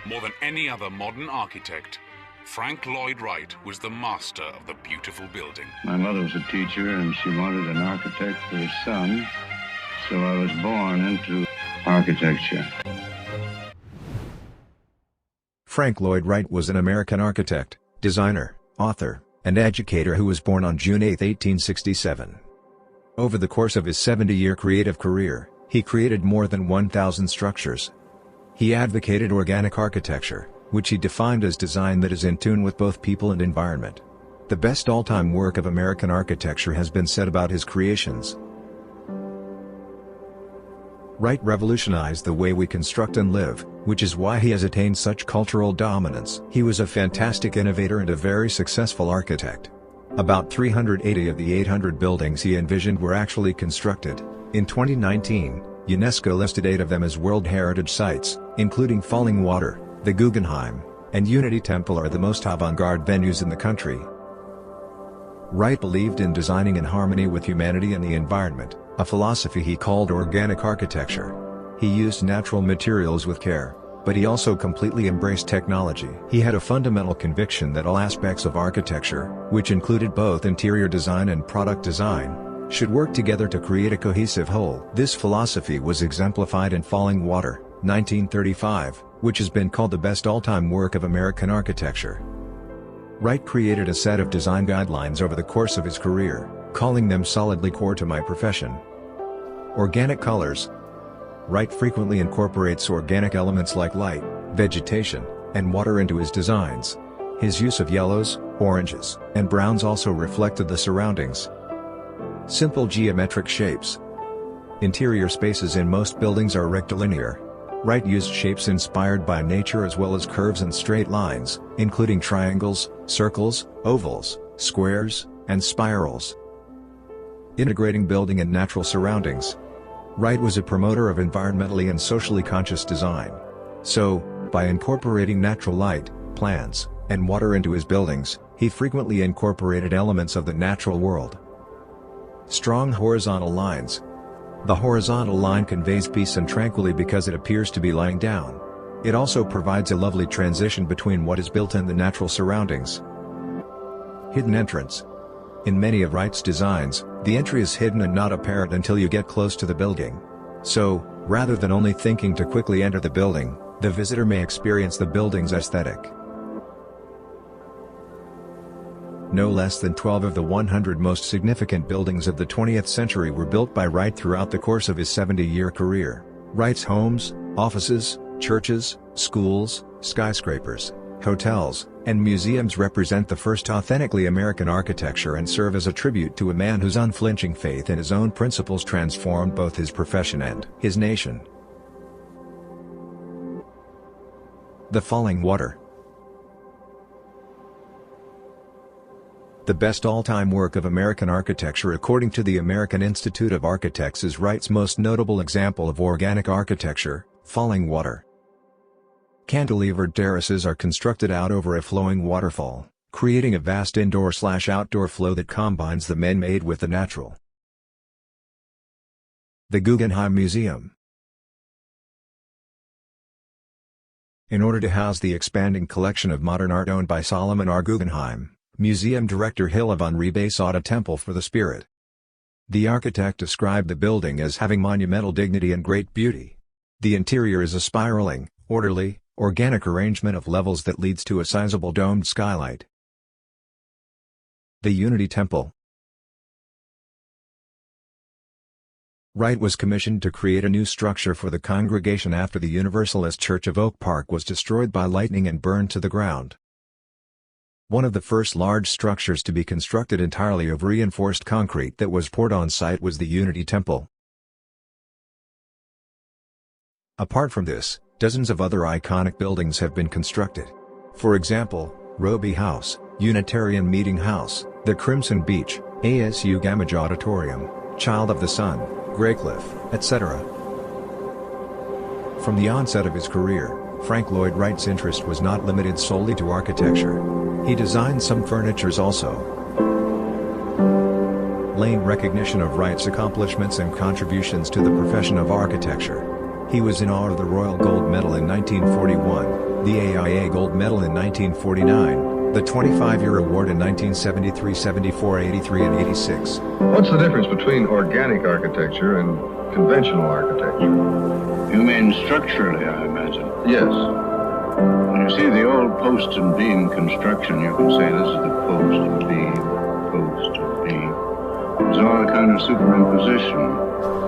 More than any other modern architect, Frank Lloyd Wright was the master of the beautiful building. My mother was a teacher and she wanted an architect for her son, so I was born into architecture. Frank Lloyd Wright was an American architect, designer, author, and educator who was born on June 8, 1867. Over the course of his 70-year creative career, he created more than 1,000 structures. He advocated organic architecture, which he defined as design that is in tune with both people and environment. The best all-time work of American architecture has been said about his creations. Wright revolutionized the way we construct and live, which is why he has attained such cultural dominance. He was a fantastic innovator and a very successful architect. About 380 of the 800 buildings he envisioned were actually constructed. In 2019, UNESCO listed 8 of them as World Heritage Sites, including Falling Water, the Guggenheim, and Unity Temple are the most avant-garde venues in the country. Wright believed in designing in harmony with humanity and the environment, a philosophy he called organic architecture. He used natural materials with care, but he also completely embraced technology. He had a fundamental conviction that all aspects of architecture, which included both interior design and product design, should work together to create a cohesive whole. This philosophy was exemplified in Falling Water, 1935, which has been called the best all-time work of American architecture. Wright created a set of design guidelines over the course of his career, calling them solidly core to my profession. Organic colors. Wright frequently incorporates organic elements like light, vegetation, and water into his designs. His use of yellows, oranges, and browns also reflected the surroundings. Simple geometric shapes. Interior spaces in most buildings are rectilinear. Wright used shapes inspired by nature as well as curves and straight lines, including triangles, circles, ovals, squares, and spirals. Integrating building and natural surroundings. Wright was a promoter of environmentally and socially conscious design. So, by incorporating natural light, plants, and water into his buildings, he frequently incorporated elements of the natural world. Strong horizontal lines. The horizontal line conveys peace and tranquility because it appears to be lying down. It also provides a lovely transition between what is built and the natural surroundings. Hidden entrance. In many of Wright's designs, the entry is hidden and not apparent until you get close to the building. So, rather than only thinking to quickly enter the building, the visitor may experience the building's aesthetic. No less than 12 of the 100 most significant buildings of the 20th century were built by Wright throughout the course of his 70-year career. Wright's homes, offices, churches, schools, skyscrapers, hotels, and museums represent the first authentically American architecture and serve as a tribute to a man whose unflinching faith in his own principles transformed both his profession and his nation. The Falling Water. The best all-time work of American architecture according to the American Institute of Architects is Wright's most notable example of organic architecture, Falling Water. Cantilevered terraces are constructed out over a flowing waterfall, creating a vast indoor/outdoor flow that combines the man-made with the natural. The Guggenheim Museum. In order to house the expanding collection of modern art owned by Solomon R. Guggenheim, Museum Director Hilla von Rebe sought a temple for the spirit. The architect described the building as having monumental dignity and great beauty. The interior is a spiraling, orderly, organic arrangement of levels that leads to a sizable domed skylight. The Unity Temple. Wright was commissioned to create a new structure for the congregation after the Universalist Church of Oak Park was destroyed by lightning and burned to the ground. One of the first large structures to be constructed entirely of reinforced concrete that was poured on site was the Unity Temple. Apart from this, dozens of other iconic buildings have been constructed. For example, Roby House, Unitarian Meeting House, the Crimson Beach, ASU Gamage Auditorium, Child of the Sun, Graycliff, etc. From the onset of his career, Frank Lloyd Wright's interest was not limited solely to architecture. He designed some furnitures also. Laying recognition of Wright's accomplishments and contributions to the profession of architecture. He was in awe of the Royal Gold Medal in 1941. the AIA Gold Medal in 1949, the 25-year award in 1973, 74, 83 and 86. What's the difference between organic architecture and conventional architecture? You mean structurally, I imagine? Yes. When you see the old post and beam construction, you can say this is the post and beam, post and beam. It's all a kind of superimposition.